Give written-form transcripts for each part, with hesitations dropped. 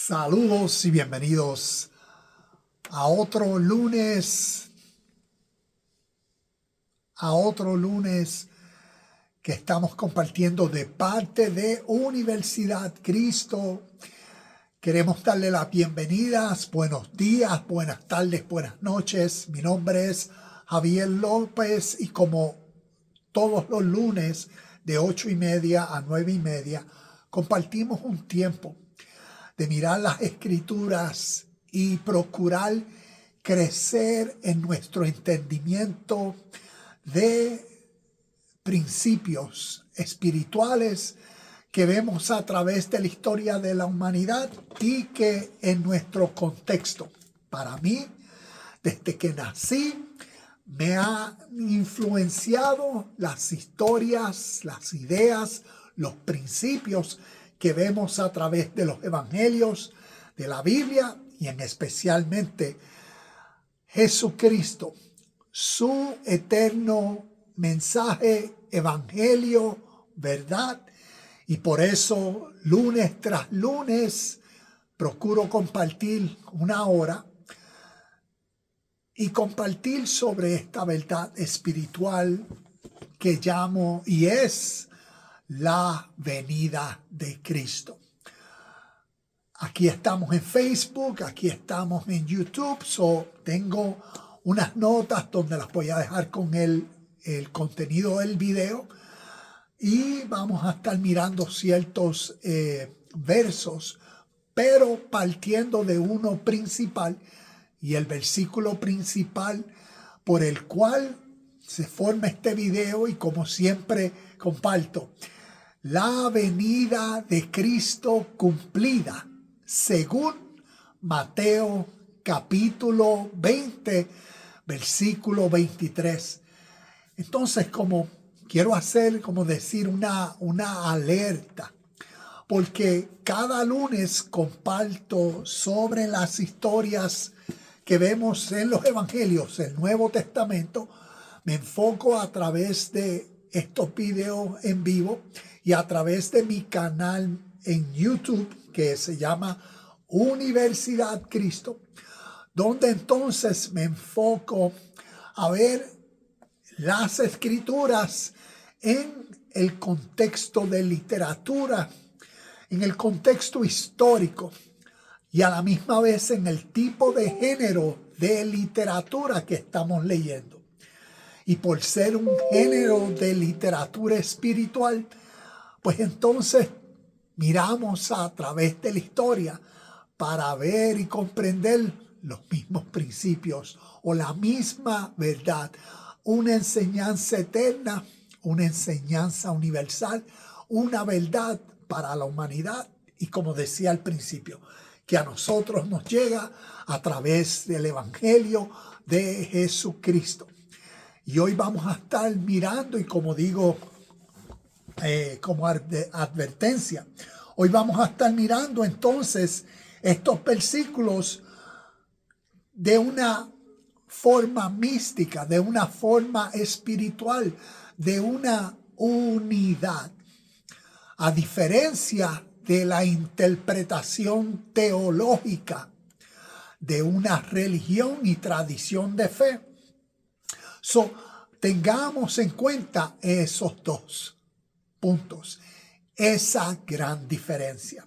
Saludos y bienvenidos a otro lunes, que estamos compartiendo de parte de Universidad Cristo. Queremos darle las bienvenidas, buenos días, buenas tardes, buenas noches. Mi nombre es Javier López y como todos los lunes de 8:30 a 9:30 compartimos un tiempo de mirar las Escrituras y procurar crecer en nuestro entendimiento de principios espirituales que vemos a través de la historia de la humanidad y que en nuestro contexto, para mí, desde que nací, me ha influenciado las historias, las ideas, los principios que vemos a través de los evangelios, de la Biblia y en especialmente Jesucristo, su eterno mensaje, evangelio, verdad. Y por eso, lunes tras lunes, procuro compartir una hora y compartir sobre esta verdad espiritual que llamo y es la venida de Cristo. Aquí estamos en Facebook, aquí estamos en YouTube, tengo unas notas donde las voy a dejar con el contenido del video y vamos a estar mirando ciertos versos, pero partiendo de uno principal y el versículo principal por el cual se forma este video y como siempre comparto, la venida de Cristo cumplida, según Mateo capítulo 20, versículo 23. Entonces, quiero decir una alerta, porque cada lunes comparto sobre las historias que vemos en los evangelios, el Nuevo Testamento. Me enfoco a través de estos videos en vivo y a través de mi canal en YouTube que se llama Universidad Cristo, donde entonces me enfoco a ver las escrituras en el contexto de literatura, en el contexto histórico y a la misma vez en el tipo de género de literatura que estamos leyendo. Y por ser un género de literatura espiritual, pues entonces miramos a través de la historia para ver y comprender los mismos principios o la misma verdad. Una enseñanza eterna, una enseñanza universal, una verdad para la humanidad y como decía al principio, que a nosotros nos llega a través del Evangelio de Jesucristo. Y hoy vamos a estar mirando y como digo, como advertencia, hoy vamos a estar mirando entonces estos versículos de una forma mística, de una forma espiritual, de una unidad. A diferencia de la interpretación teológica de una religión y tradición de fe. Tengamos en cuenta esos dos puntos, esa gran diferencia.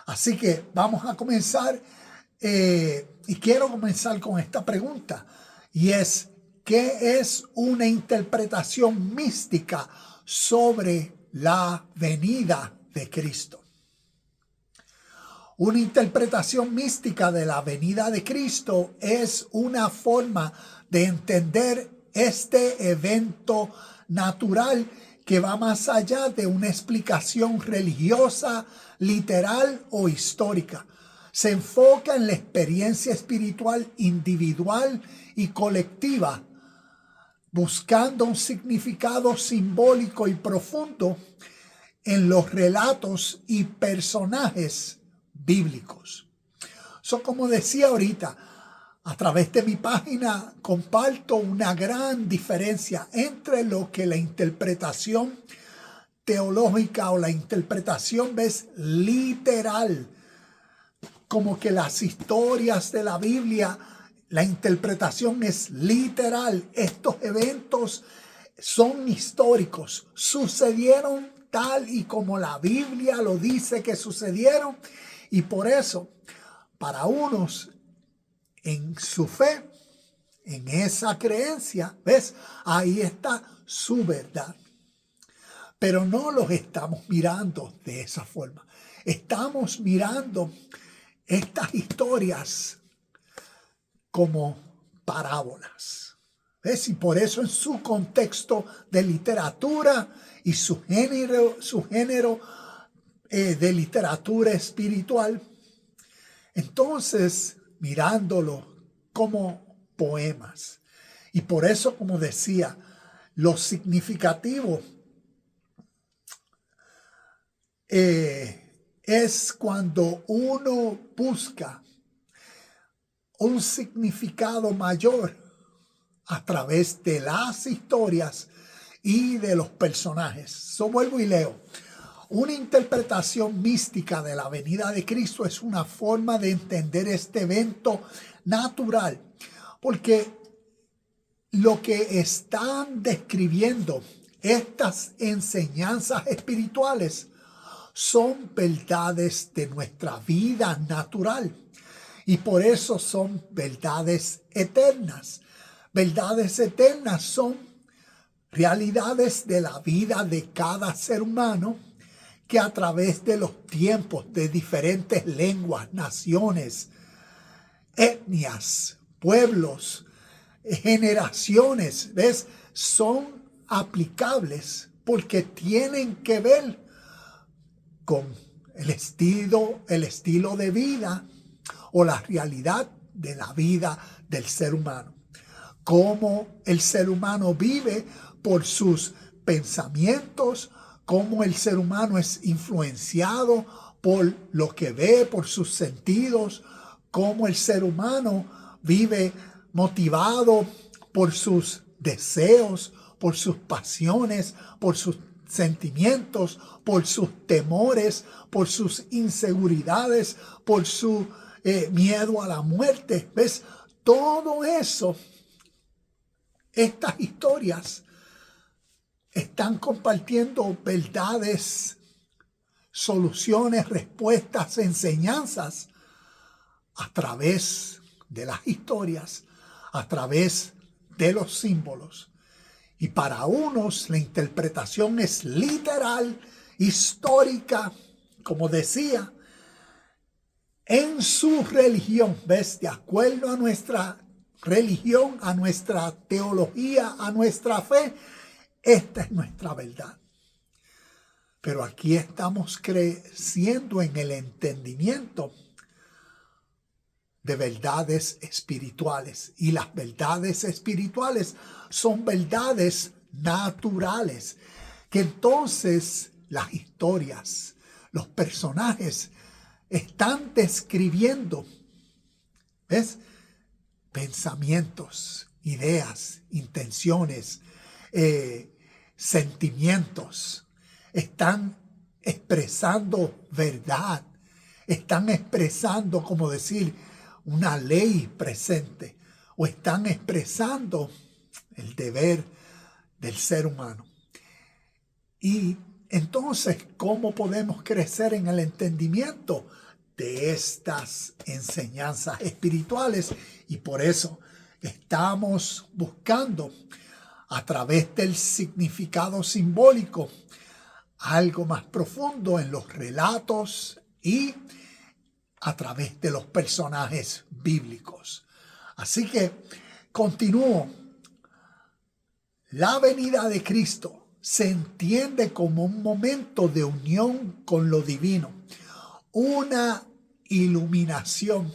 Así que vamos a comenzar y quiero comenzar con esta pregunta y es, ¿qué es una interpretación mística sobre la venida de Cristo? Una interpretación mística de la venida de Cristo es una forma de entender este evento natural que va más allá de una explicación religiosa, literal o histórica. Se enfoca en la experiencia espiritual individual y colectiva, buscando un significado simbólico y profundo en los relatos y personajes bíblicos. Como decía ahorita, a través de mi página comparto una gran diferencia entre lo que la interpretación teológica o la interpretación literal como que las historias de la Biblia, la interpretación es literal. Estos eventos son históricos, sucedieron tal y como la Biblia lo dice que sucedieron, y por eso para unos en su fe, en esa creencia, ¿ves? Ahí está su verdad. Pero no los estamos mirando de esa forma. Estamos mirando estas historias como parábolas. ¿Ves? Y por eso en su contexto de literatura y su género de literatura espiritual, entonces mirándolo como poemas. Y por eso, como decía, lo significativo es cuando uno busca un significado mayor a través de las historias y de los personajes. So, vuelvo y leo. Una interpretación mística de la venida de Cristo es una forma de entender este evento natural, porque lo que están describiendo estas enseñanzas espirituales son verdades de nuestra vida natural, y por eso son verdades eternas. Verdades eternas son realidades de la vida de cada ser humano que a través de los tiempos, de diferentes lenguas, naciones, etnias, pueblos, generaciones, ¿ves? Son aplicables porque tienen que ver con el estilo de vida o la realidad de la vida del ser humano. Cómo el ser humano vive por sus pensamientos, cómo el ser humano es influenciado por lo que ve, por sus sentidos, cómo el ser humano vive motivado por sus deseos, por sus pasiones, por sus sentimientos, por sus temores, por sus inseguridades, por su miedo a la muerte. ¿Ves? Todo eso, estas historias están compartiendo verdades, soluciones, respuestas, enseñanzas a través de las historias, a través de los símbolos. Y para unos la interpretación es literal, histórica, como decía, en su religión, ¿ves? De acuerdo a nuestra religión, a nuestra teología, a nuestra fe, esta es nuestra verdad. Pero aquí estamos creciendo en el entendimiento de verdades espirituales. Y las verdades espirituales son verdades naturales, que entonces las historias, los personajes están describiendo, ¿ves? Pensamientos, ideas, intenciones, sentimientos. Están expresando verdad. Están expresando, como decir, una ley presente. O están expresando el deber del ser humano. Y entonces, ¿cómo podemos crecer en el entendimiento de estas enseñanzas espirituales? Y por eso estamos buscando a través del significado simbólico algo más profundo en los relatos y a través de los personajes bíblicos. Así que continúo. La venida de Cristo se entiende como un momento de unión con lo divino, una iluminación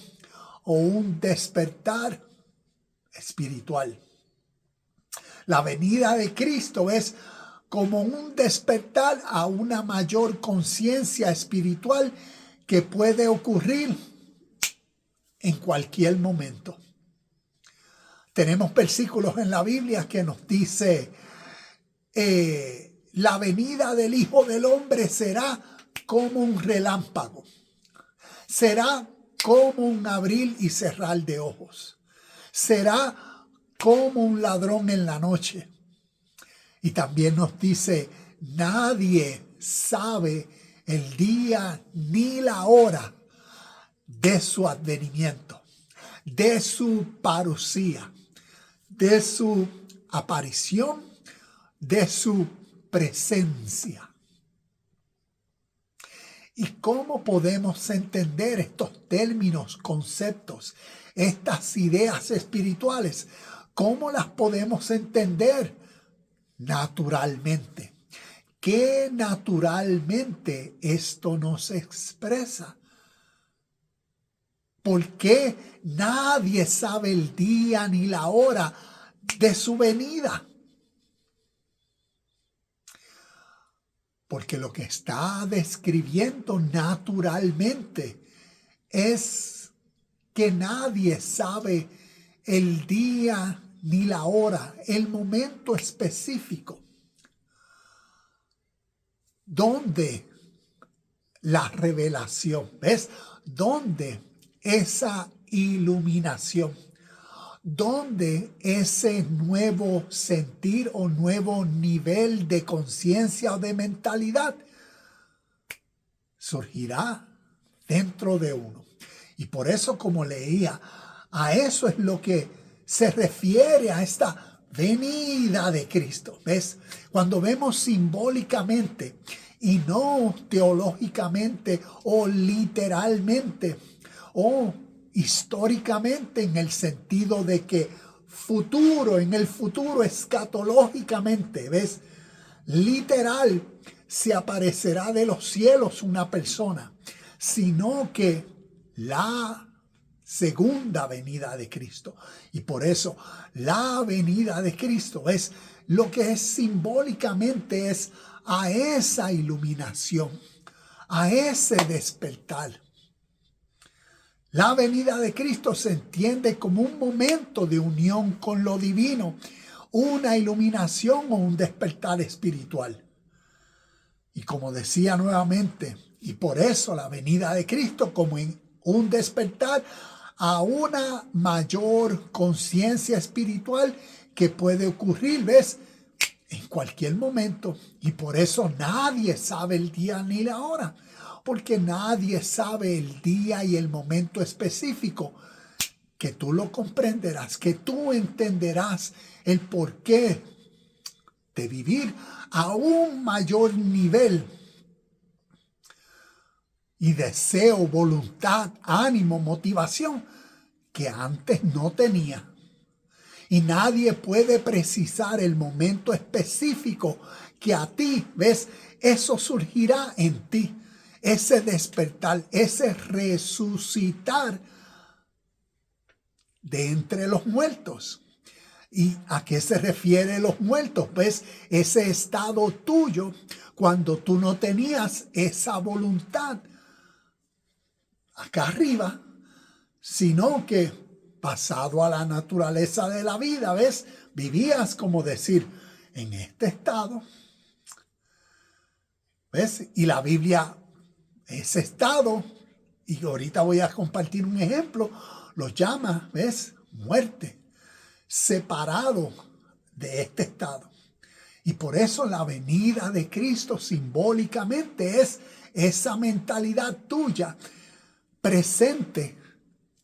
o un despertar espiritual. La venida de Cristo es como un despertar a una mayor conciencia espiritual que puede ocurrir en cualquier momento. Tenemos versículos en la Biblia que nos dice la venida del Hijo del Hombre será como un relámpago. Será como un abrir y cerrar de ojos. Será como un ladrón en la noche. Y también nos dice, nadie sabe el día ni la hora de su advenimiento, de su parucía, de su aparición, de su presencia. ¿Y cómo podemos entender estos términos, conceptos, estas ideas espirituales? ¿Cómo las podemos entender? Naturalmente. ¿Qué naturalmente esto nos expresa? ¿Por qué nadie sabe el día ni la hora de su venida? Porque lo que está describiendo naturalmente es que nadie sabe el día ni la hora, el momento específico donde la revelación, ¿ves? Donde esa iluminación, donde ese nuevo sentir o nuevo nivel de conciencia o de mentalidad surgirá dentro de uno. Y por eso, como leía, a eso es lo que se refiere a esta venida de Cristo. ¿Ves? Cuando vemos simbólicamente y no teológicamente o literalmente o históricamente, en el sentido de que en el futuro escatológicamente, ¿ves? Literal, se aparecerá de los cielos una persona, sino que la segunda venida de Cristo. Y por eso la venida de Cristo es lo que es simbólicamente, es a esa iluminación, a ese despertar. La venida de Cristo se entiende como un momento de unión con lo divino, una iluminación o un despertar espiritual. Y como decía nuevamente, y por eso la venida de Cristo como en un despertar a una mayor conciencia espiritual que puede ocurrir, ¿ves? En cualquier momento. Y por eso nadie sabe el día ni la hora. Porque nadie sabe el día y el momento específico, que tú lo comprenderás, que tú entenderás el porqué de vivir a un mayor nivel y deseo, voluntad, ánimo, motivación que antes no tenía. Y nadie puede precisar el momento específico que a ti, ¿ves? Eso surgirá en ti. Ese despertar, ese resucitar de entre los muertos. ¿Y a qué se refiere los muertos? Pues ese estado tuyo cuando tú no tenías esa voluntad acá arriba, sino que pasado a la naturaleza de la vida, ¿ves? Vivías, como decir, en este estado, ¿ves? Y la Biblia, ese estado, y ahorita voy a compartir un ejemplo, lo llama, ¿ves? Muerte, separado de este estado. Y por eso la venida de Cristo simbólicamente es esa mentalidad tuya presente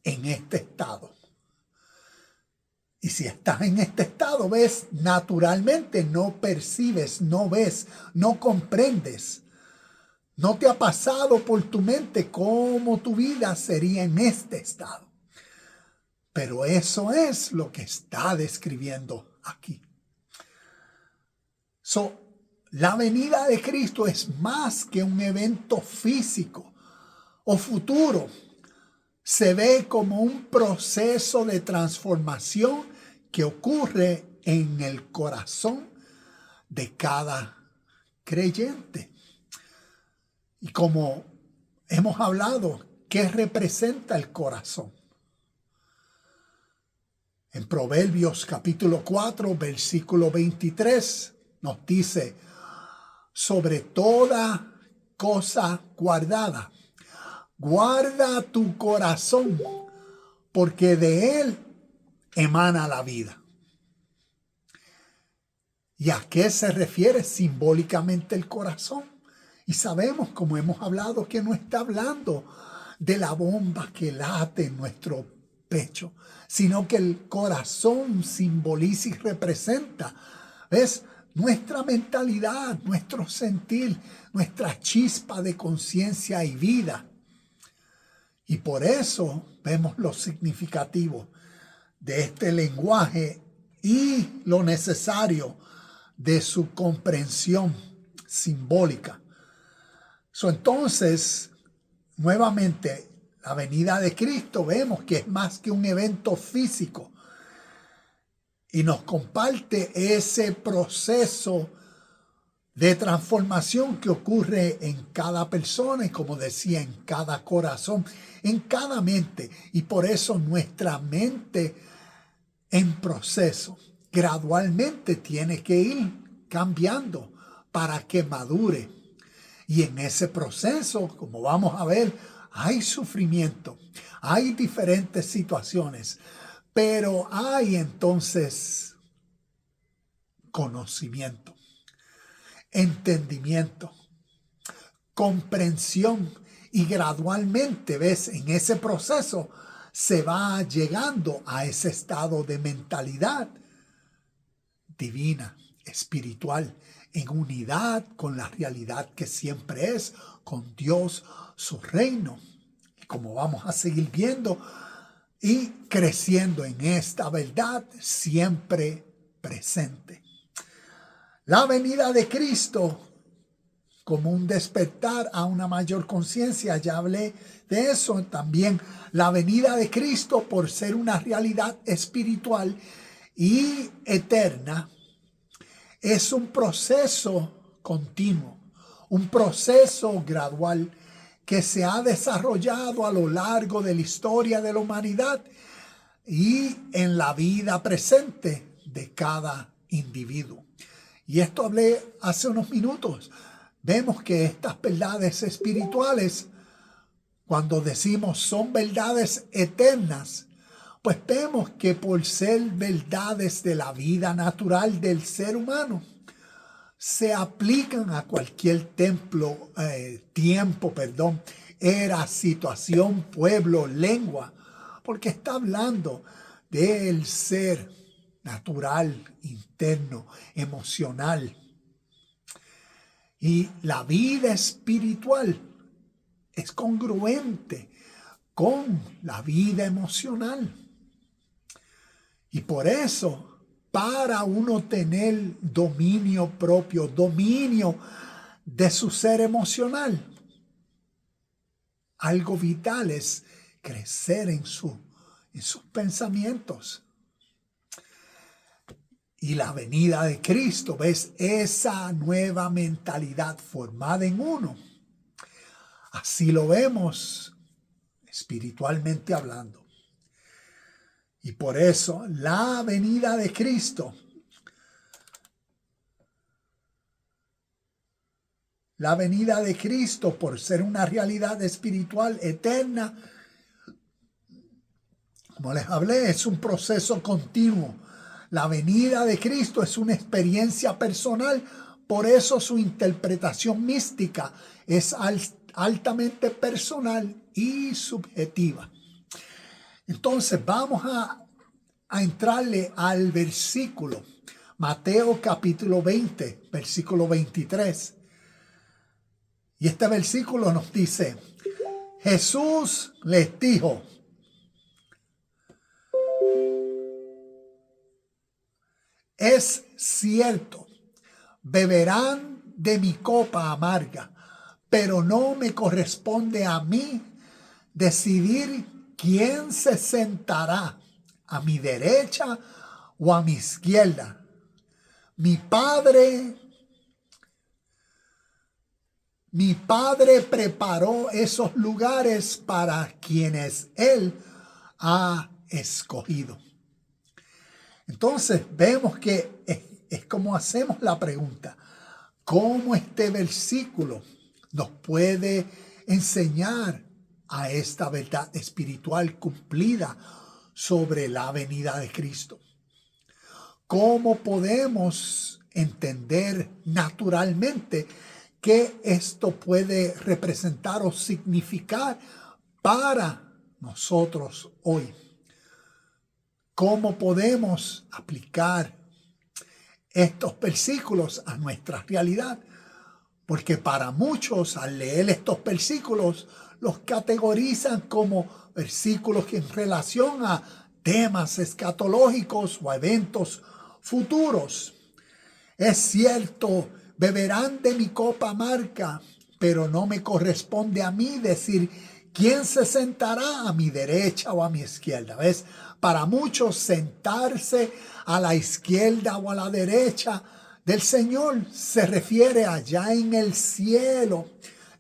en este estado. Y si estás en este estado, ves, naturalmente no percibes, no ves, no comprendes. No te ha pasado por tu mente cómo tu vida sería en este estado. Pero eso es lo que está describiendo aquí. La venida de Cristo es más que un evento físico o futuro. Se ve como un proceso de transformación que ocurre en el corazón de cada creyente. Y como hemos hablado, ¿qué representa el corazón? En Proverbios capítulo 4, versículo 23, nos dice, sobre toda cosa guardada, Guarda tu corazón, porque de él emana la vida. ¿Y a qué se refiere simbólicamente el corazón? Y sabemos, como hemos hablado, que no está hablando de la bomba que late en nuestro pecho, sino que el corazón simboliza y representa, ¿ves?, nuestra mentalidad, nuestro sentir, nuestra chispa de conciencia y vida. Y por eso vemos lo significativo de este lenguaje y lo necesario de su comprensión simbólica. Entonces, nuevamente, la venida de Cristo vemos que es más que un evento físico y nos comparte ese proceso de transformación que ocurre en cada persona y, como decía, en cada corazón, en cada mente. Y por eso nuestra mente en proceso gradualmente tiene que ir cambiando para que madure. Y en ese proceso, como vamos a ver, hay sufrimiento, hay diferentes situaciones, pero hay entonces conocimiento, entendimiento, comprensión, y gradualmente, ves, en ese proceso se va llegando a ese estado de mentalidad divina, espiritual, en unidad con la realidad que siempre es, con Dios, su reino. Y como vamos a seguir viendo y creciendo en esta verdad siempre presente. La venida de Cristo como un despertar a una mayor conciencia, ya hablé de eso. También la venida de Cristo, por ser una realidad espiritual y eterna, es un proceso continuo, un proceso gradual que se ha desarrollado a lo largo de la historia de la humanidad y en la vida presente de cada individuo. Y esto hablé hace unos minutos. Vemos que estas verdades espirituales, cuando decimos son verdades eternas, pues vemos que por ser verdades de la vida natural del ser humano, se aplican a cualquier tiempo, era, situación, pueblo, lengua, porque está hablando del ser natural, interno, emocional. Y la vida espiritual es congruente con la vida emocional. Y por eso, para uno tener dominio propio, dominio de su ser emocional, algo vital es crecer en sus pensamientos. Y la venida de Cristo, ves, esa nueva mentalidad formada en uno. Así lo vemos espiritualmente hablando. Y por eso la venida de Cristo, por ser una realidad espiritual eterna, como les hablé, es un proceso continuo. La venida de Cristo es una experiencia personal, por eso su interpretación mística es altamente personal y subjetiva. Entonces vamos a entrarle al versículo. Mateo capítulo 20, versículo 23. Y este versículo nos dice, Jesús les dijo, es cierto, beberán de mi copa amarga, pero no me corresponde a mí decidir quién se sentará a mi derecha o a mi izquierda. Mi Padre preparó esos lugares para quienes Él ha escogido. Entonces vemos que es como hacemos la pregunta, ¿cómo este versículo nos puede enseñar a esta verdad espiritual cumplida sobre la venida de Cristo. ¿Cómo podemos entender naturalmente qué esto puede representar o significar para nosotros hoy? ¿Cómo podemos aplicar estos versículos a nuestra realidad? Porque para muchos, al leer estos versículos, los categorizan como versículos que en relación a temas escatológicos o eventos futuros. Es cierto, beberán de mi copa amarga, pero no me corresponde a mí decir quién se sentará a mi derecha o a mi izquierda. ¿Ves? Para muchos, sentarse a la izquierda o a la derecha del Señor se refiere allá en el cielo,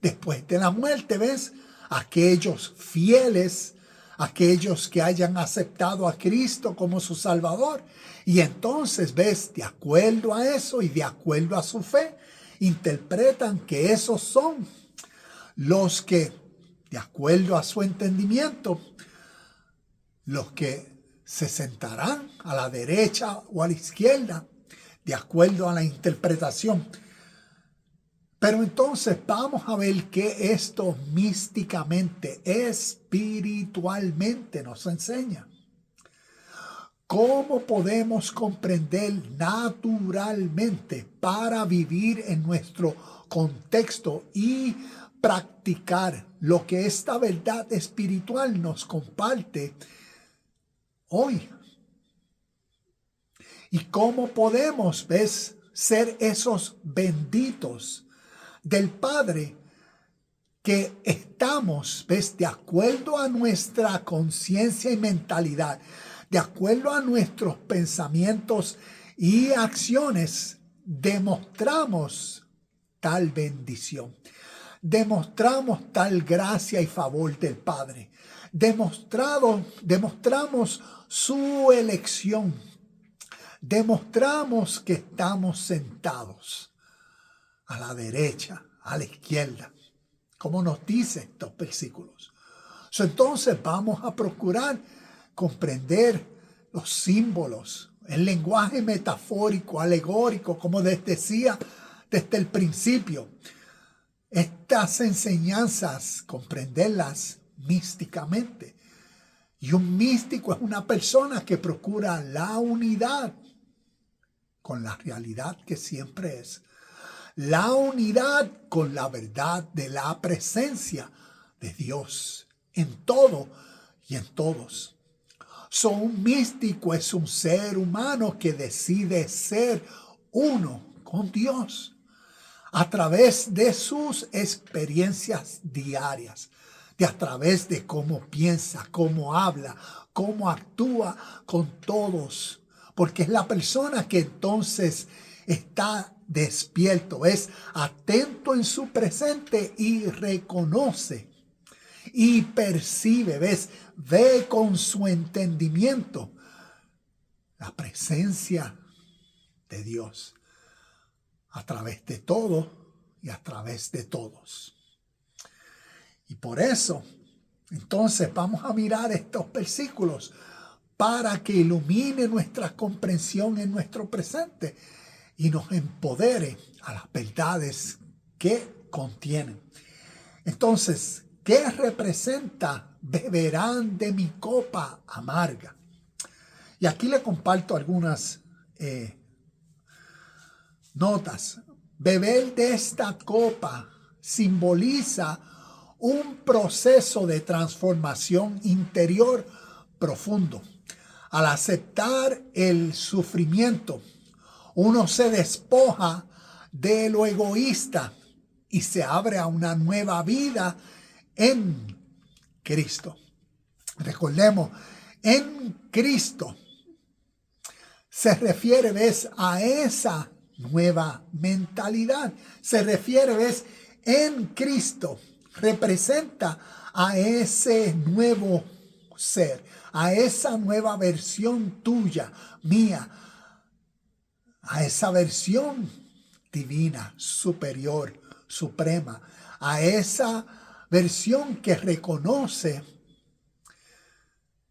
después de la muerte. ¿Ves? Aquellos fieles, aquellos que hayan aceptado a Cristo como su Salvador. Y entonces, ves, de acuerdo a eso y de acuerdo a su fe, interpretan que esos son los que, de acuerdo a su entendimiento, los que se sentarán a la derecha o a la izquierda, de acuerdo a la interpretación. Pero entonces vamos a ver qué esto místicamente, espiritualmente nos enseña. ¿Cómo podemos comprender naturalmente para vivir en nuestro contexto y practicar lo que esta verdad espiritual nos comparte hoy? ¿Y cómo podemos, ves, ser esos benditos del Padre que estamos, ves, de acuerdo a nuestra conciencia y mentalidad, de acuerdo a nuestros pensamientos y acciones, demostramos tal bendición, demostramos tal gracia y favor del Padre, demostramos su elección, demostramos que estamos sentados a la derecha, a la izquierda, como nos dicen estos versículos. Entonces vamos a procurar comprender los símbolos, el lenguaje metafórico, alegórico, como les decía desde el principio. Estas enseñanzas, comprenderlas místicamente. Y un místico es una persona que procura la unidad con la realidad que siempre es. La unidad con la verdad de la presencia de Dios en todo y en todos. Un místico es un ser humano que decide ser uno con Dios a través de sus experiencias diarias, a través de cómo piensa, cómo habla, cómo actúa con todos, porque es la persona que entonces está despierto, es atento en su presente y reconoce y percibe, ve con su entendimiento la presencia de Dios a través de todo y a través de todos. Y por eso, entonces vamos a mirar estos versículos para que ilumine nuestra comprensión en nuestro presente y nos empodere a las verdades que contienen. Entonces, ¿qué representa beberán de mi copa amarga? Y aquí le comparto algunas notas. Beber de esta copa simboliza un proceso de transformación interior profundo. Al aceptar el sufrimiento, uno se despoja de lo egoísta y se abre a una nueva vida en Cristo. Recordemos, en Cristo se refiere, a esa nueva mentalidad. Se refiere, en Cristo representa a ese nuevo ser, a esa nueva versión tuya, mía, a esa versión divina, superior, suprema, a esa versión que reconoce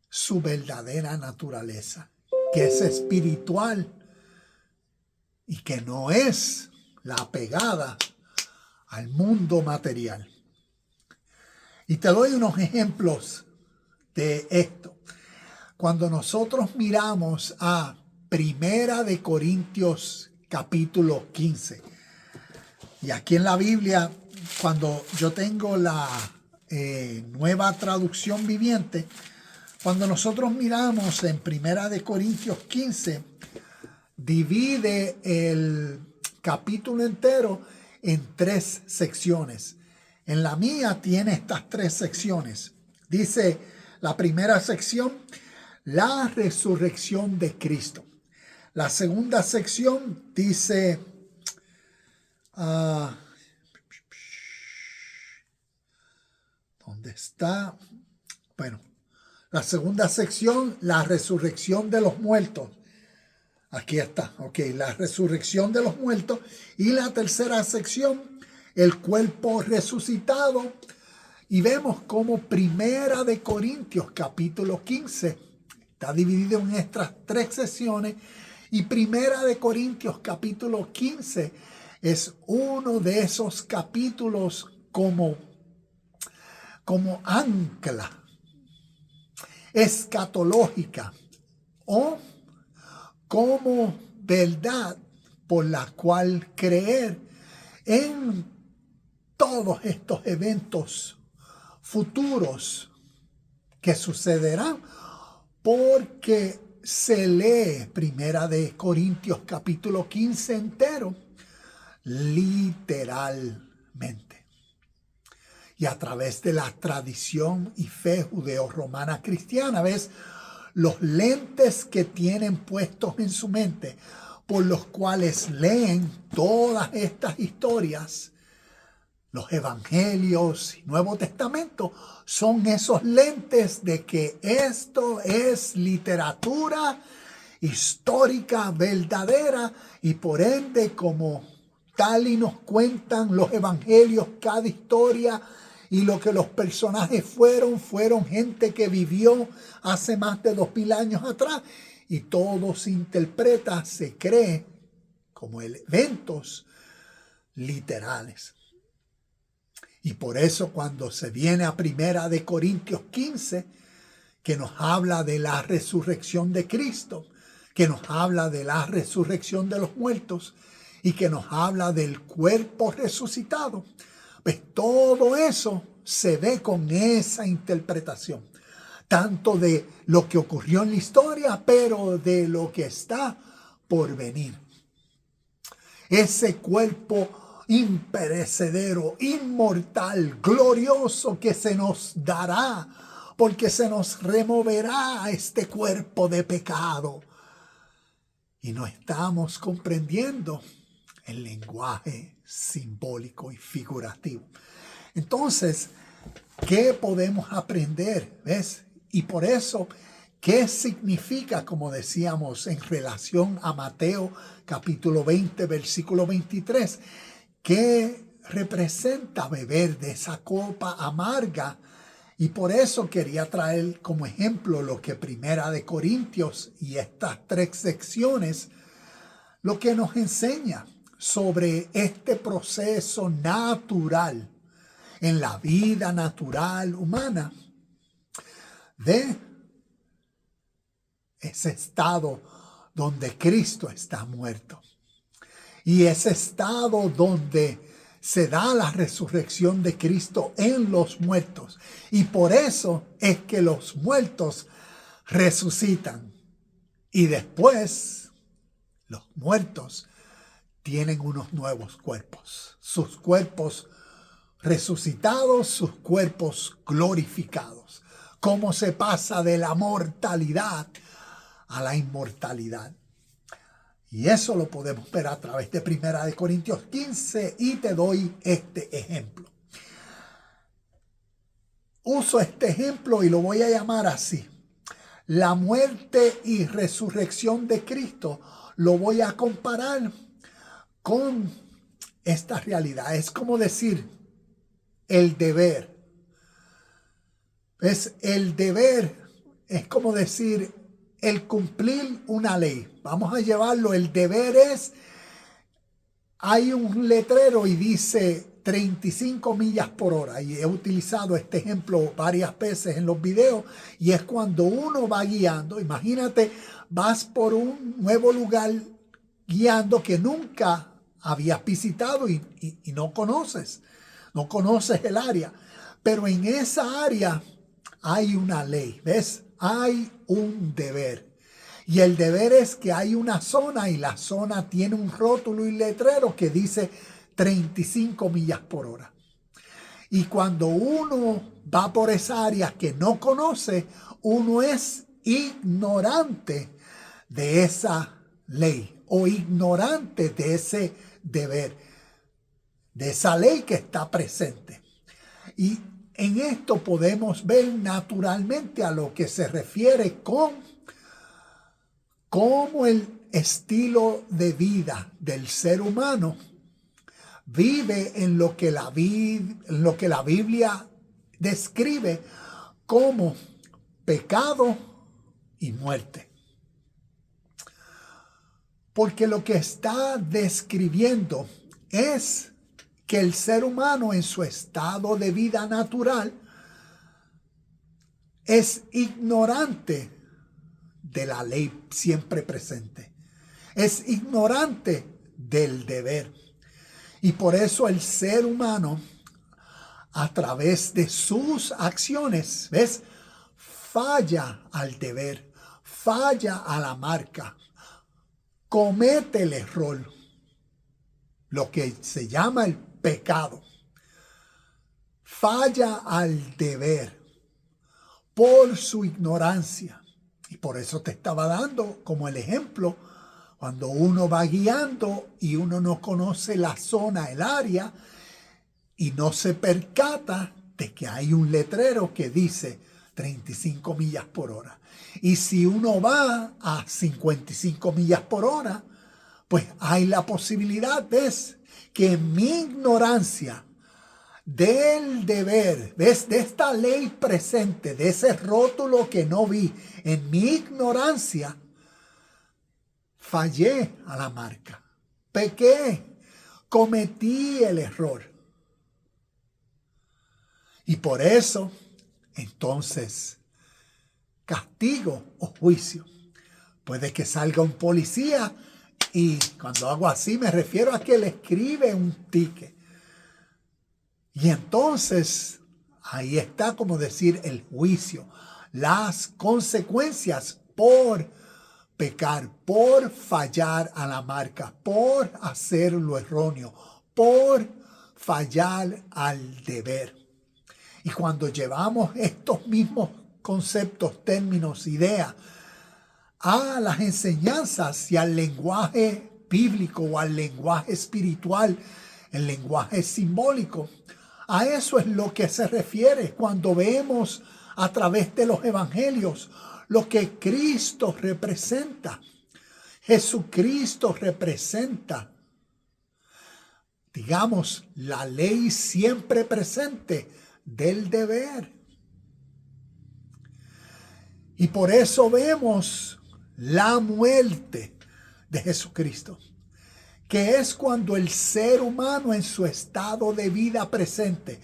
su verdadera naturaleza, que es espiritual y que no es la apegada al mundo material. Y te doy unos ejemplos de esto. Cuando nosotros miramos a Primera de Corintios capítulo 15, y aquí en la Biblia, cuando yo tengo la nueva traducción viviente, cuando nosotros miramos en Primera de Corintios 15, divide el capítulo entero en 3 secciones. En la mía tiene estas 3 secciones. Dice la primera sección, la resurrección de Cristo. La segunda sección dice, ¿dónde está? Bueno, la segunda sección, la resurrección de los muertos. Aquí está, ok, la resurrección de los muertos. Y la tercera sección, el cuerpo resucitado. Y vemos como Primera de Corintios capítulo 15 está dividido en estas 3 secciones. Y Primera de Corintios capítulo 15 es uno de esos capítulos como ancla escatológica o como verdad por la cual creer en todos estos eventos futuros que sucederán, porque se lee Primera de Corintios capítulo 15 entero literalmente. Y a través de la tradición y fe judeo-romana cristiana, ¿ves? Los lentes que tienen puestos en su mente, por los cuales leen todas estas historias, los evangelios y Nuevo Testamento, son esos lentes de que esto es literatura histórica verdadera, y por ende, como tal y nos cuentan los evangelios, cada historia y lo que los personajes fueron gente que vivió hace más de 2000 años atrás, y todo se interpreta, se cree como eventos literales. Y por eso cuando se viene a Primera de Corintios 15, que nos habla de la resurrección de Cristo, que nos habla de la resurrección de los muertos y que nos habla del cuerpo resucitado, pues todo eso se ve con esa interpretación, tanto de lo que ocurrió en la historia, pero de lo que está por venir. Ese cuerpo imperecedero, inmortal, glorioso que se nos dará, porque se nos removerá este cuerpo de pecado. Y no estamos comprendiendo el lenguaje simbólico y figurativo. Entonces, ¿qué podemos aprender? ¿Ves? Y por eso, ¿qué significa, como decíamos, en relación a Mateo capítulo 20, versículo 23? ¿Qué representa beber de esa copa amarga? Y por eso quería traer como ejemplo lo que Primera de Corintios y estas 3 secciones, lo que nos enseña sobre este proceso natural en la vida natural humana de ese estado donde Cristo está muerto. Y ese estado donde se da la resurrección de Cristo en los muertos. Y por eso es que los muertos resucitan. Y después los muertos tienen unos nuevos cuerpos. Sus cuerpos resucitados, sus cuerpos glorificados. Cómo se pasa de la mortalidad a la inmortalidad. Y eso lo podemos ver a través de Primera de Corintios 15 y te doy este ejemplo. Uso este ejemplo y lo voy a llamar así. La muerte y resurrección de Cristo lo voy a comparar con esta realidad. Es como decir el deber ¿Ves? El deber es como decir el cumplir una ley. Vamos a llevarlo. El deber es, hay un letrero y dice 35 millas por hora. Y he utilizado este ejemplo varias veces en los videos. Y es cuando uno va guiando. Imagínate, vas por un nuevo lugar guiando que nunca habías visitado y no conoces. No conoces el área. Pero en esa área hay una ley, ¿ves? Hay un deber. Y el deber es que hay una zona y la zona tiene un rótulo y letrero que dice 35 millas por hora. Y cuando uno va por esa área que no conoce, uno es ignorante de esa ley o ignorante de ese deber, de esa ley que está presente. Y en esto podemos ver naturalmente a lo que se refiere con cómo el estilo de vida del ser humano vive en lo que la Biblia describe como pecado y muerte. Porque lo que está describiendo es que el ser humano en su estado de vida natural es ignorante de la ley siempre presente. Es ignorante del deber. Y por eso el ser humano, a través de sus acciones, ¿ves? Falla al deber, falla a la marca, comete el error, lo que se llama el pecado. Falla al deber por su ignorancia. Y por eso te estaba dando como el ejemplo, cuando uno va guiando y uno no conoce la zona, el área, y no se percata de que hay un letrero que dice 35 millas por hora. Y si uno va a 55 millas por hora, pues hay la posibilidad, ¿ves? Que en mi ignorancia del deber, ¿ves? De esta ley presente, de ese rótulo que no vi, en mi ignorancia, fallé a la marca, pequé, cometí el error. Y por eso, entonces, castigo o juicio. Puede que salga un policía y cuando hago así me refiero a que le escribe un ticket. Y entonces ahí está, como decir, el juicio, las consecuencias por pecar, por fallar a la marca, por hacer lo erróneo, por fallar al deber. Y cuando llevamos estos mismos conceptos, términos, ideas a las enseñanzas y al lenguaje bíblico o al lenguaje espiritual, el lenguaje simbólico, a eso es lo que se refiere cuando vemos a través de los evangelios lo que Cristo representa. Jesucristo representa, digamos, la ley siempre presente del deber. Y por eso vemos la muerte de Jesucristo, que es cuando el ser humano en su estado de vida presente,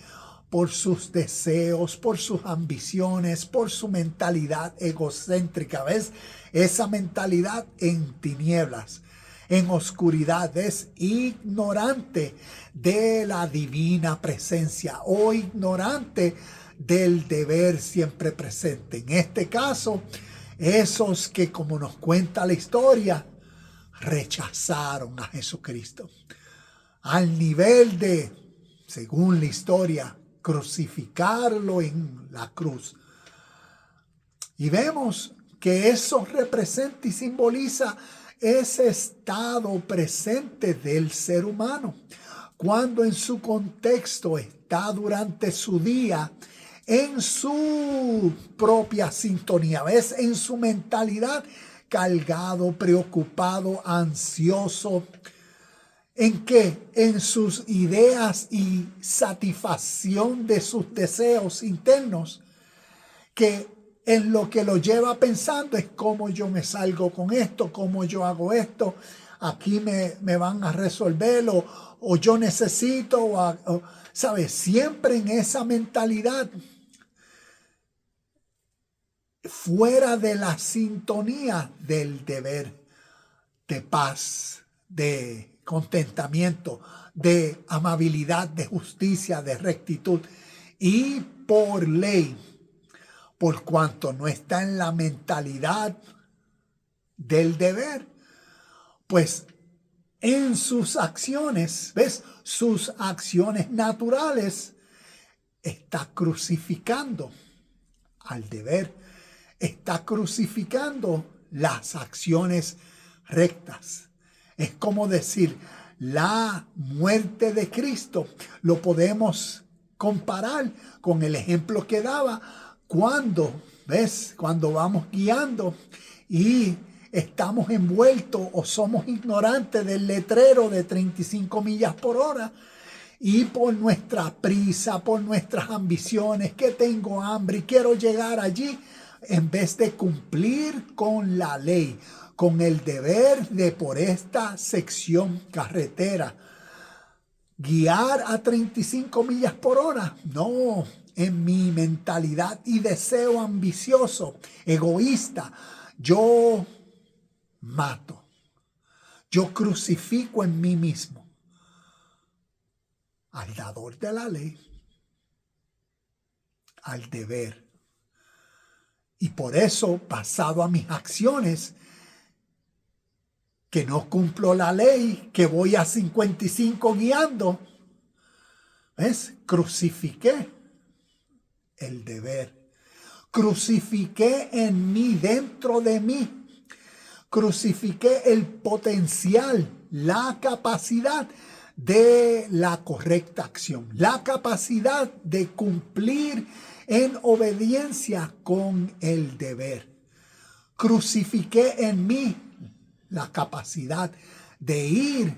por sus deseos, por sus ambiciones, por su mentalidad egocéntrica, ¿ves? Esa mentalidad en tinieblas, en oscuridad, es ignorante de la divina presencia o ignorante del deber siempre presente. En este caso, esos que, como nos cuenta la historia, rechazaron a Jesucristo al nivel de, según la historia, crucificarlo en la cruz. Y vemos que eso representa y simboliza ese estado presente del ser humano, cuando en su contexto está durante su día en su propia sintonía, ¿ves? En su mentalidad, cargado, preocupado, ansioso. ¿En qué? En sus ideas y satisfacción de sus deseos internos. que en lo que lo lleva pensando es cómo yo me salgo con esto, cómo yo hago esto, aquí me van a resolver o yo necesito, ¿sabes? Siempre en esa mentalidad fuera de la sintonía del deber, de paz, de contentamiento, de amabilidad, de justicia, de rectitud. Y por ley, por cuanto no está en la mentalidad del deber, pues en sus acciones, ¿ves? Sus acciones naturales está crucificando al deber, está crucificando las acciones rectas. Es como decir, la muerte de Cristo lo podemos comparar con el ejemplo que daba cuando, ¿ves? Cuando vamos guiando y estamos envueltos o somos ignorantes del letrero de 35 millas por hora. Y por nuestra prisa, por nuestras ambiciones, que tengo hambre y quiero llegar allí, en vez de cumplir con la ley, con el deber de por esta sección carretera, guiar a 35 millas por hora, no, en mi mentalidad y deseo ambicioso, egoísta, yo mato, yo crucifico en mí mismo al dador de la ley, al deber. Y por eso, basado a mis acciones, que no cumplo la ley, que voy a 55 guiando, ¿ves? Crucifiqué el deber. Crucifiqué en mí, dentro de mí. Crucifiqué el potencial, la capacidad de la correcta acción, la capacidad de cumplir en obediencia con el deber. Crucifiqué en mí la capacidad de ir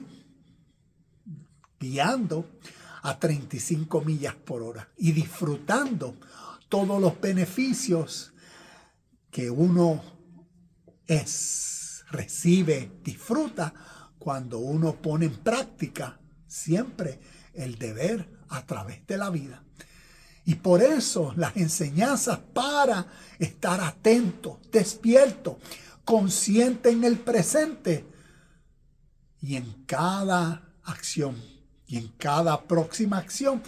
guiando a 35 millas por hora y disfrutando todos los beneficios que uno recibe, disfruta cuando uno pone en práctica siempre el deber a través de la vida. Y por eso las enseñanzas para estar atento, despierto, consciente en el presente y en cada acción y en cada próxima acción,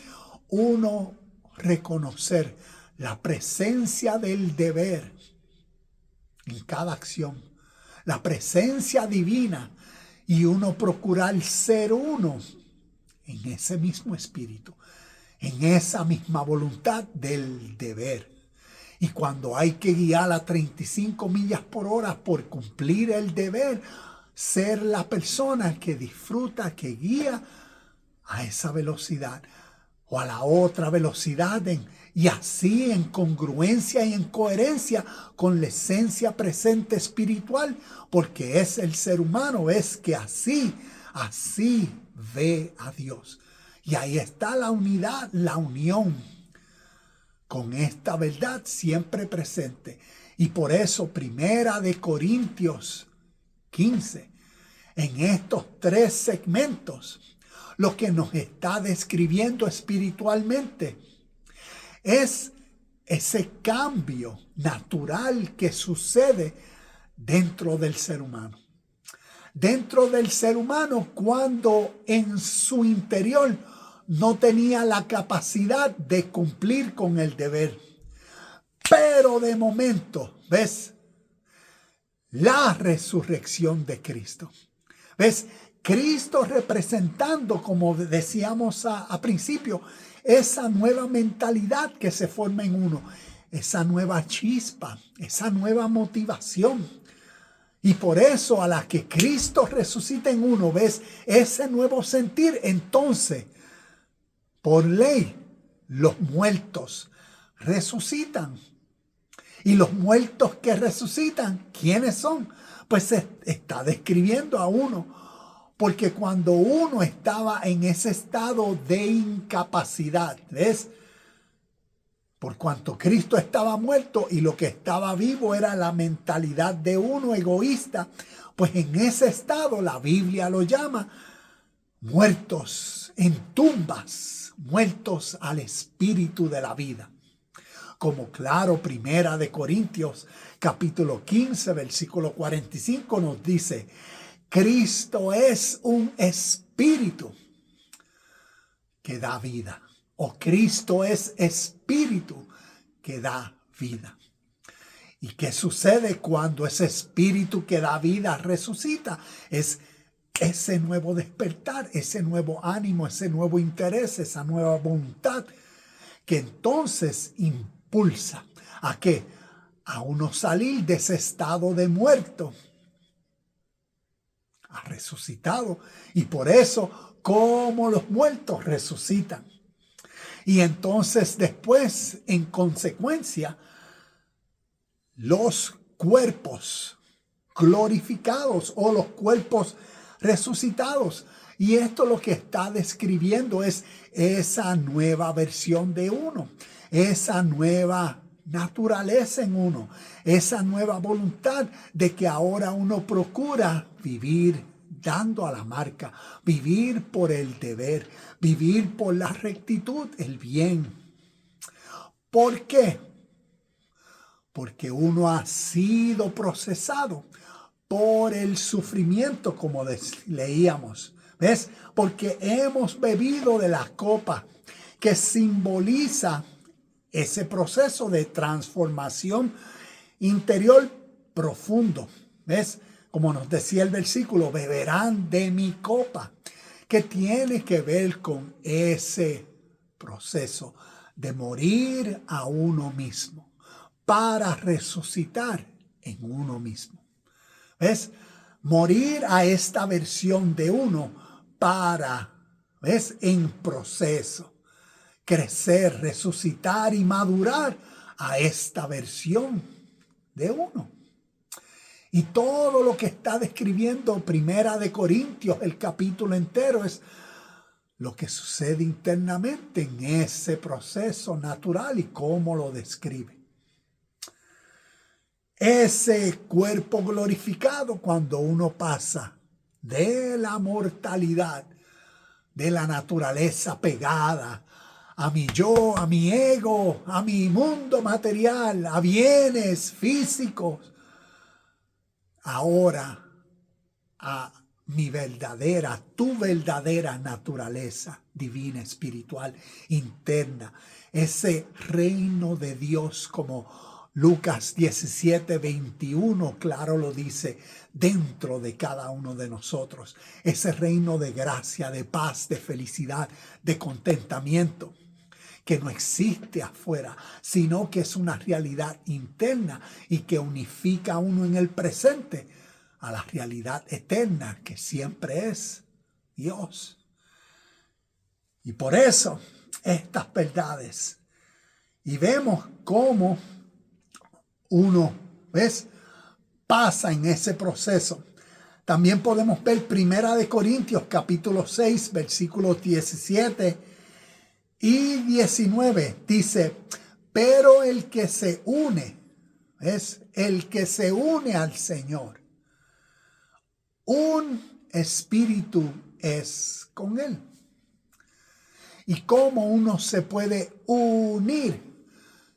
uno reconocer la presencia del deber en cada acción, la presencia divina y uno procurar ser uno en ese mismo espíritu, en esa misma voluntad del deber. Y cuando hay que guiar a 35 millas por hora por cumplir el deber, ser la persona que disfruta, que guía a esa velocidad o a la otra velocidad y así en congruencia y en coherencia con la esencia presente espiritual, porque es el ser humano, es que así ve a Dios. Y ahí está la unidad, la unión con esta verdad siempre presente. Y por eso, 1 Corintios 15, en estos 3 segmentos, lo que nos está describiendo espiritualmente es ese cambio natural que sucede dentro del ser humano. Dentro del ser humano, cuando en su interior no tenía la capacidad de cumplir con el deber. Pero de momento, ¿ves? La resurrección de Cristo. ¿Ves? Cristo representando, como decíamos a principio, esa nueva mentalidad que se forma en uno, esa nueva chispa, esa nueva motivación. Y por eso a la que Cristo resucita en uno, ¿ves? Ese nuevo sentir, entonces, por ley, los muertos resucitan. Y los muertos que resucitan, ¿quiénes son? Pues se está describiendo a uno. Porque cuando uno estaba en ese estado de incapacidad, ¿ves? Por cuanto Cristo estaba muerto y lo que estaba vivo era la mentalidad de uno egoísta, pues en ese estado la Biblia lo llama muertos en tumbas, muertos al espíritu de la vida. Como claro, Primera de Corintios, capítulo 15, versículo 45 nos dice, Cristo es un espíritu que da vida. O Cristo es espíritu que da vida. ¿Y qué sucede cuando ese espíritu que da vida resucita? Es ese nuevo despertar, ese nuevo ánimo, ese nuevo interés, esa nueva voluntad que entonces impulsa a qué? A uno salir de ese estado de muerto, a resucitado. Y por eso, como los muertos resucitan. Y entonces después, en consecuencia, los cuerpos glorificados o los cuerpos resucitados. Y esto lo que está describiendo es esa nueva versión de uno, esa nueva naturaleza en uno, esa nueva voluntad de que ahora uno procura vivir dando a la marca, vivir por el deber, vivir por la rectitud, el bien. ¿Por qué? Porque uno ha sido procesado por el sufrimiento, como leíamos. ¿Ves? Porque hemos bebido de la copa que simboliza ese proceso de transformación interior profundo. ¿Ves? Como nos decía el versículo, beberán de mi copa, que tiene que ver con ese proceso de morir a uno mismo para resucitar en uno mismo. ¿Ves? Morir a esta versión de uno para, ¿ves? En proceso. Crecer, resucitar y madurar a esta versión de uno. Y todo lo que está describiendo Primera de Corintios, el capítulo entero, es lo que sucede internamente en ese proceso natural y cómo lo describe. Ese cuerpo glorificado cuando uno pasa de la mortalidad, de la naturaleza pegada a mi yo, a mi ego, a mi mundo material, a bienes físicos, ahora a mi verdadera, tu verdadera naturaleza divina, espiritual, interna, ese reino de Dios como Lucas 17:21 claro lo dice, dentro de cada uno de nosotros, ese reino de gracia, de paz, de felicidad, de contentamiento, que no existe afuera, sino que es una realidad interna y que unifica a uno en el presente a la realidad eterna que siempre es Dios. Y por eso estas verdades, y vemos cómo uno, ¿ves? Pasa en ese proceso. También podemos ver Primera de Corintios capítulo 6 versículos 17 y 19. Dice, pero el que se une, ¿ves? El que se une al Señor, un espíritu es con él. ¿Y cómo uno se puede unir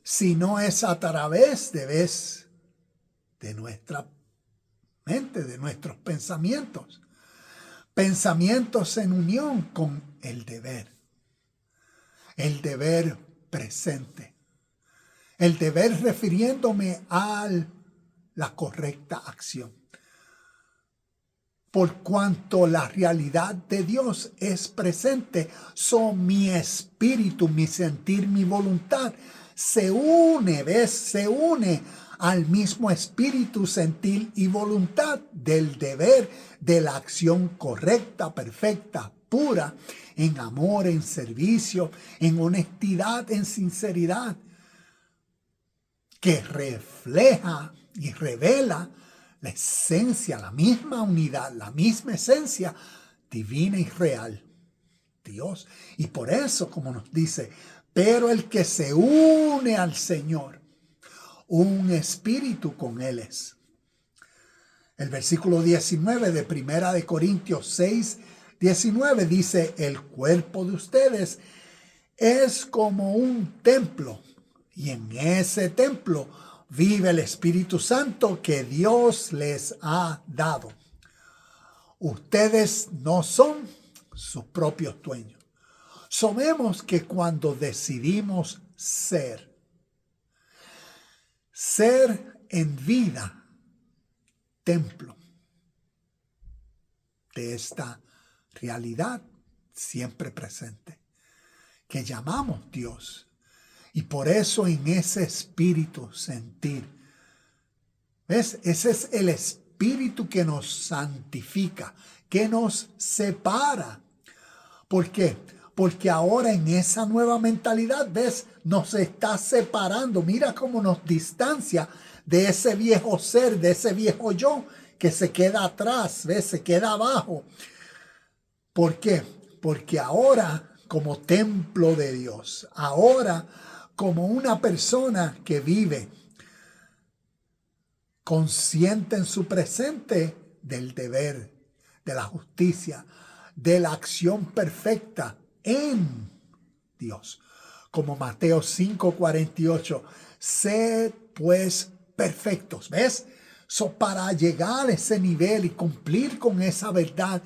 si no es a través de nuestra mente, de nuestros pensamientos? Pensamientos en unión con el deber presente, el deber refiriéndome a la correcta acción. Por cuanto la realidad de Dios es presente, mi espíritu, mi sentir, mi voluntad se une, ¿ves? Se une al mismo espíritu, sentir y voluntad del deber, de la acción correcta, perfecta, pura, en amor, en servicio, en honestidad, en sinceridad, que refleja y revela la esencia, la misma unidad, la misma esencia divina y real, Dios. Y por eso, como nos dice, Pero el que se une al Señor, un espíritu con Él es. El versículo 19 de Primera de Corintios 6, 19 dice, el cuerpo de ustedes es como un templo y en ese templo vive el Espíritu Santo que Dios les ha dado. Ustedes no son sus propios dueños. Sabemos que cuando decidimos ser en vida, templo de esta realidad siempre presente, que llamamos Dios. Y por eso en ese espíritu sentir, ¿ves? Ese es el espíritu que nos santifica, que nos separa. ¿Por qué? Porque ahora en esa nueva mentalidad, ¿ves? Nos está separando. Mira cómo nos distancia de ese viejo ser, de ese viejo yo que se queda atrás, ¿ves? Se queda abajo. ¿Por qué? Porque ahora como templo de Dios, ahora como una persona que vive consciente en su presente del deber, de la justicia, de la acción perfecta en Dios. Como Mateo 5:48, sed pues perfectos. ¿Ves? Para llegar a ese nivel y cumplir con esa verdad,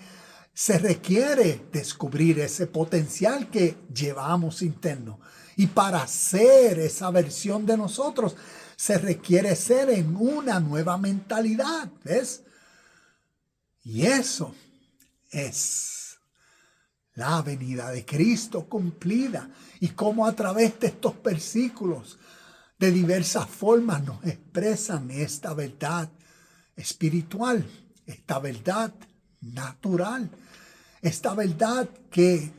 se requiere descubrir ese potencial que llevamos interno. Y para ser esa versión de nosotros, se requiere ser en una nueva mentalidad. ¿Ves? Y eso es la venida de Cristo cumplida. Y cómo a través de estos versículos de diversas formas nos expresan esta verdad espiritual, esta verdad natural, esta verdad que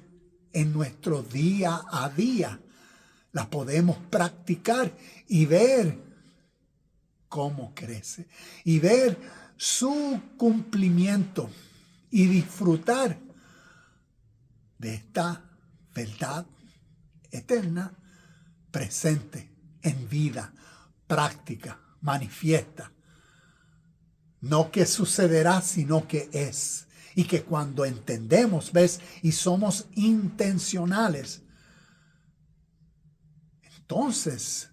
en nuestro día a día la podemos practicar y ver cómo crece y ver su cumplimiento y disfrutar de esta verdad eterna presente en vida, práctica, manifiesta. No que sucederá, sino que es. Y que cuando entendemos, ¿ves? Y somos intencionales, entonces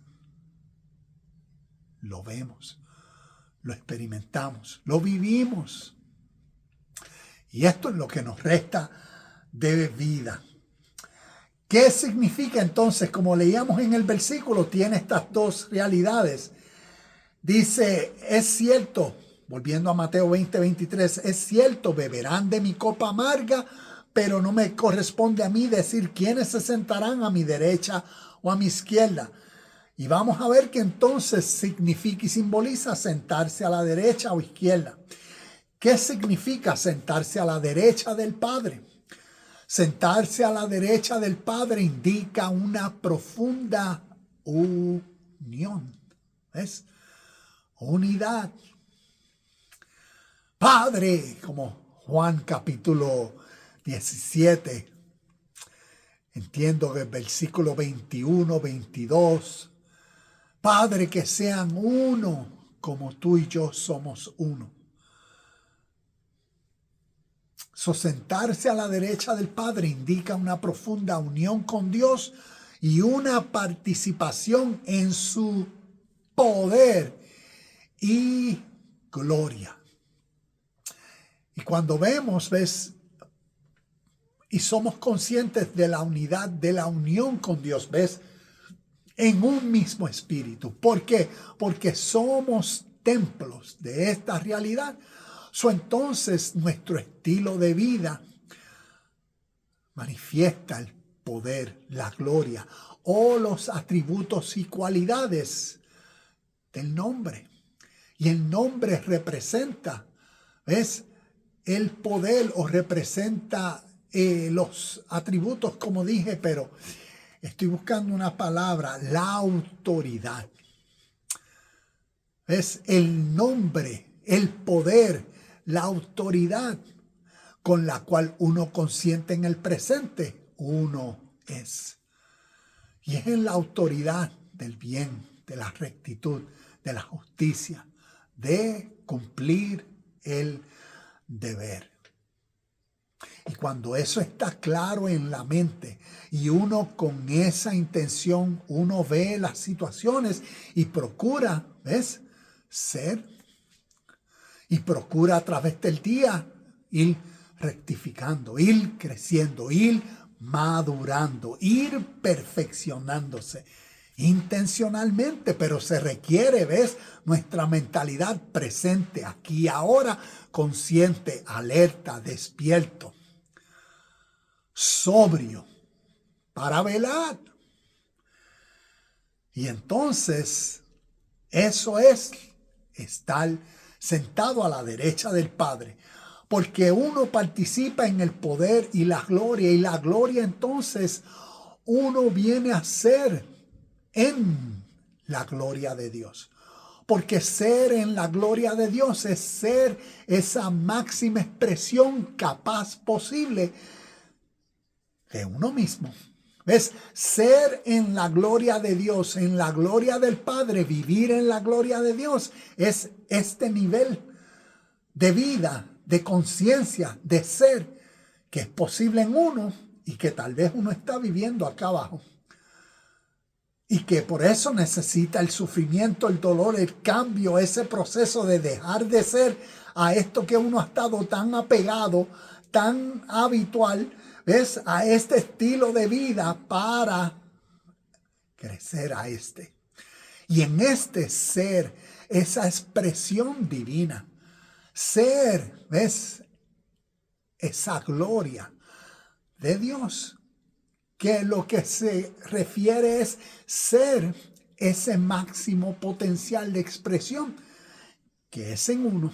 lo vemos, lo experimentamos, lo vivimos. Y esto es lo que nos resta de vida. ¿Qué significa entonces? Como leíamos en el versículo, tiene estas dos realidades. Dice, es cierto, volviendo a Mateo 20:23, es cierto, beberán de mi copa amarga, pero no me corresponde a mí decir quiénes se sentarán a mi derecha o a mi izquierda. Y vamos a ver qué entonces significa y simboliza sentarse a la derecha o izquierda. ¿Qué significa sentarse a la derecha del Padre? Sentarse a la derecha del Padre indica una profunda unión. ¿Ves? Unidad. Padre, como Juan capítulo 17, entiendo que el versículo 21, 22, Padre, que sean uno como tú y yo somos uno. Sentarse a la derecha del Padre indica una profunda unión con Dios y una participación en su poder y gloria. Y cuando vemos, ves, y somos conscientes de la unidad, de la unión con Dios, ves, en un mismo espíritu. ¿Por qué? Porque somos templos de esta realidad. Entonces nuestro estilo de vida manifiesta el poder, la gloria o los atributos y cualidades del nombre. Y el nombre representa, ¿ves? El poder o representa los atributos, como dije, pero estoy buscando una palabra, la autoridad. Es el nombre, el poder, la autoridad con la cual uno consiente en el presente, uno es. Y es en la autoridad del bien, de la rectitud, de la justicia, de cumplir el deber. Y cuando eso está claro en la mente y uno con esa intención, uno ve las situaciones y procura, ¿ves? Ser. Y procura a través del día ir rectificando, ir creciendo, ir madurando, ir perfeccionándose intencionalmente, pero se requiere, ¿ves? Nuestra mentalidad presente aquí, ahora, consciente, alerta, despierto, sobrio, para velar. Y entonces, eso es estar sentado a la derecha del Padre, porque uno participa en el poder y la gloria entonces uno viene a ser en la gloria de Dios. Porque ser en la gloria de Dios es ser esa máxima expresión capaz posible de uno mismo. ¿Ves? Ser en la gloria de Dios, en la gloria del Padre, vivir en la gloria de Dios, es este nivel de vida, de conciencia, de ser, que es posible en uno y que tal vez uno está viviendo acá abajo. Y que por eso necesita el sufrimiento, el dolor, el cambio, ese proceso de dejar de ser a esto que uno ha estado tan apegado, tan habitual, ¿ves? A este estilo de vida para crecer a este. Y en este ser, esa expresión divina, ser, ¿ves? Esa gloria de Dios, que lo que se refiere es ser ese máximo potencial de expresión que es en uno.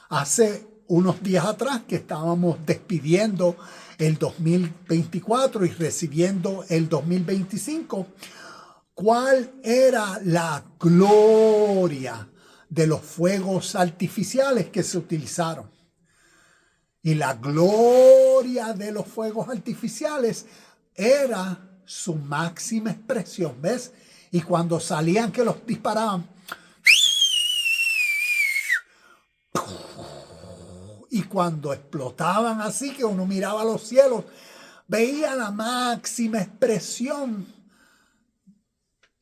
Hace unos días atrás que estábamos despidiendo el 2024 y recibiendo el 2025, ¿cuál era la gloria de los fuegos artificiales que se utilizaron? Y la gloria de los fuegos artificiales era su máxima expresión, ¿ves? Y cuando salían que los disparaban, y cuando explotaban así que uno miraba los cielos, veía la máxima expresión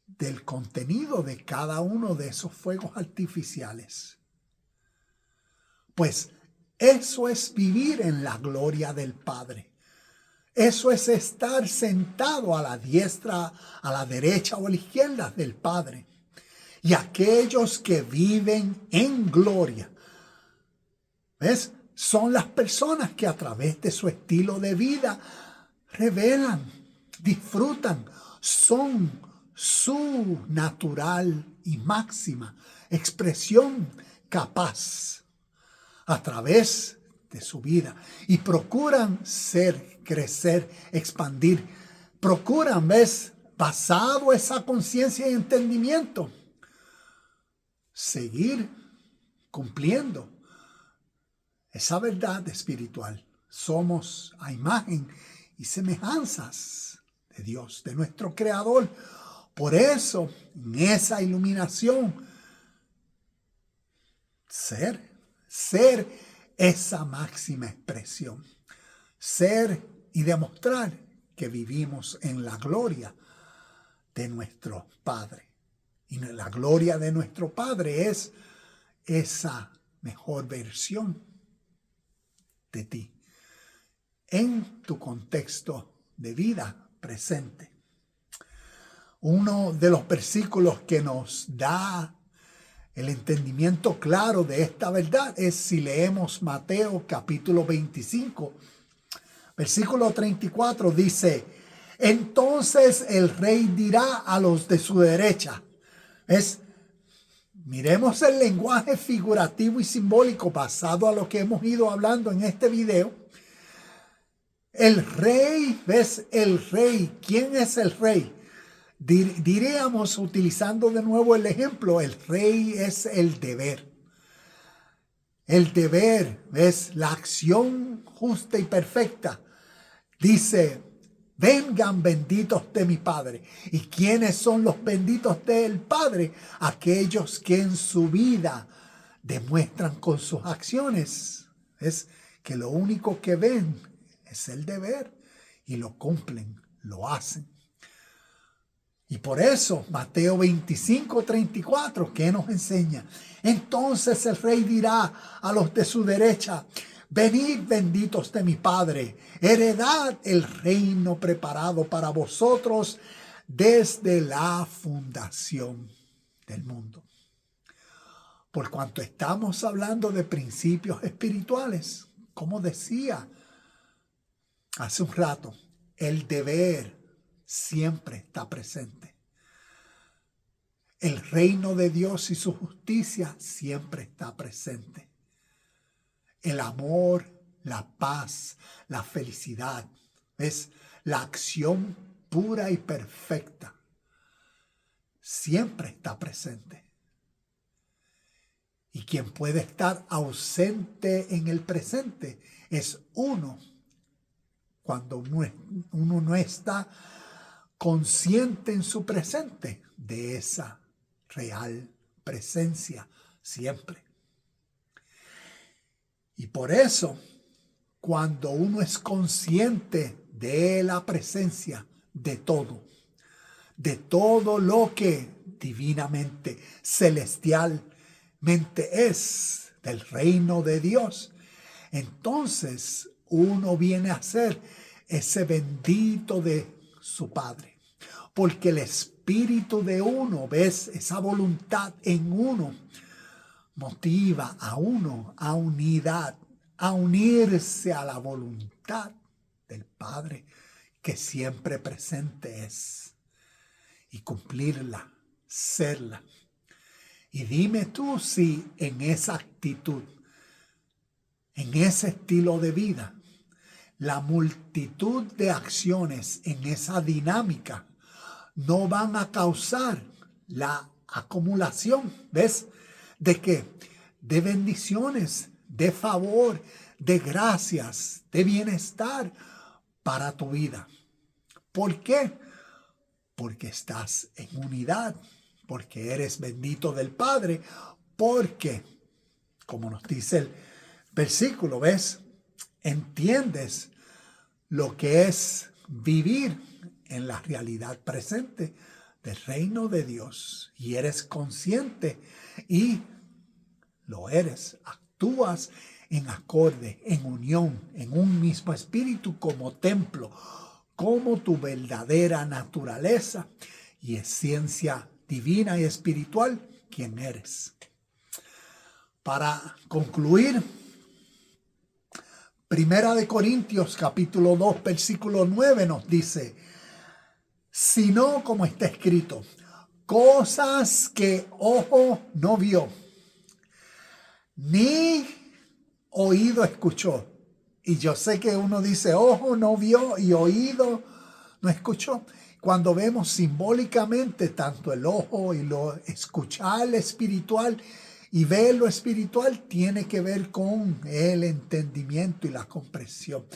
del contenido de cada uno de esos fuegos artificiales. Pues eso es vivir en la gloria del Padre. Eso es estar sentado a la diestra, a la derecha o a la izquierda del Padre. Y aquellos que viven en gloria, ¿ves? Son las personas que a través de su estilo de vida revelan, disfrutan, son su natural y máxima expresión capaz a través de su vida y procuran ser, crecer, expandir, procuran, ¿ves? Basado esa conciencia y entendimiento, seguir cumpliendo esa verdad espiritual. Somos a imagen y semejanzas de Dios, de nuestro Creador. Por eso, en esa iluminación, ser esa máxima expresión. Ser y demostrar que vivimos en la gloria de nuestro Padre. Y la gloria de nuestro Padre es esa mejor versión de ti en tu contexto de vida presente. Uno de los versículos que nos da el entendimiento claro de esta verdad es si leemos Mateo capítulo 25, versículo 34, dice: entonces el rey dirá a los de su derecha. Miremos el lenguaje figurativo y simbólico basado a lo que hemos ido hablando en este video. El rey, ¿ves? El rey. ¿Quién es el rey? Diríamos, utilizando de nuevo el ejemplo, el rey es el deber. El deber, ¿ves? La acción justa y perfecta. Dice, Vengan benditos de mi Padre. ¿Y quiénes son los benditos del Padre? Aquellos que en su vida demuestran con sus acciones. Es que lo único que ven es el deber y lo cumplen, lo hacen. Y por eso Mateo 25:34, ¿qué nos enseña? Entonces el rey dirá a los de su derecha: venid benditos de mi Padre, heredad el reino preparado para vosotros desde la fundación del mundo. Por cuanto estamos hablando de principios espirituales, como decía hace un rato, el deber siempre está presente. El reino de Dios y su justicia siempre está presente. El amor, la paz, la felicidad, es la acción pura y perfecta. Siempre está presente. Y quien puede estar ausente en el presente es uno, cuando uno no está consciente en su presente de esa real presencia siempre. Y por eso, cuando uno es consciente de la presencia de todo lo que divinamente, celestialmente es del reino de Dios, entonces uno viene a ser ese bendito de su Padre. Porque el espíritu de uno, ves, esa voluntad en uno, motiva a uno a unidad, a unirse a la voluntad del Padre que siempre presente es, y cumplirla, serla. Y dime tú si en esa actitud, en ese estilo de vida, la multitud de acciones en esa dinámica no van a causar la acumulación, ¿ves? ¿De qué? De bendiciones, de favor, de gracias, de bienestar para tu vida. ¿Por qué? Porque estás en unidad, porque eres bendito del Padre, porque, como nos dice el versículo, ¿ves? Entiendes lo que es vivir en la realidad presente del reino de Dios y eres consciente y lo eres, actúas en acorde, en unión, en un mismo espíritu como templo, como tu verdadera naturaleza y esencia divina y espiritual, quien eres. Para concluir, Primera de Corintios capítulo 2 versículo 9 nos dice: sino como está escrito, cosas que ojo no vio, ni oído escuchó. Y yo sé que uno dice ojo no vio y oído no escuchó. Cuando vemos simbólicamente tanto el ojo y lo escuchar espiritual y ver lo espiritual tiene que ver con el entendimiento y la comprensión.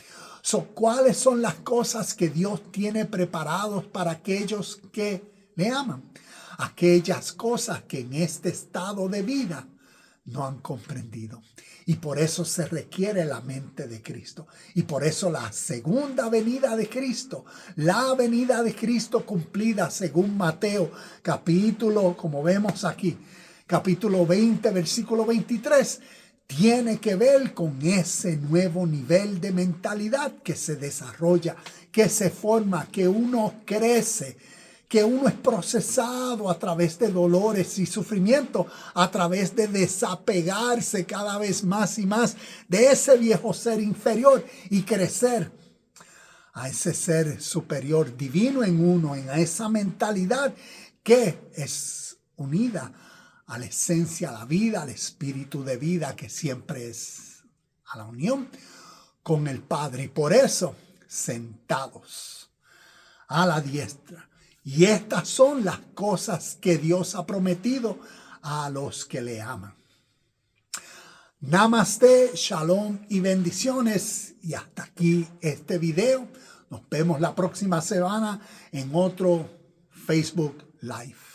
¿Cuáles son las cosas que Dios tiene preparados para aquellos que le aman? Aquellas cosas que en este estado de vida no han comprendido. Y por eso se requiere la mente de Cristo. Y por eso la segunda venida de Cristo, la venida de Cristo cumplida según Mateo, capítulo, como vemos aquí, capítulo 20, versículo 23, tiene que ver con ese nuevo nivel de mentalidad que se desarrolla, que se forma, que uno crece, que uno es procesado a través de dolores y sufrimiento, a través de desapegarse cada vez más y más de ese viejo ser inferior y crecer a ese ser superior divino en uno, en esa mentalidad que es unida a la esencia, a la vida, al espíritu de vida que siempre es a la unión con el Padre. Y por eso, sentados a la diestra. Y estas son las cosas que Dios ha prometido a los que le aman. Namaste, shalom y bendiciones. Y hasta aquí este video Nos vemos la próxima semana en otro Facebook Live.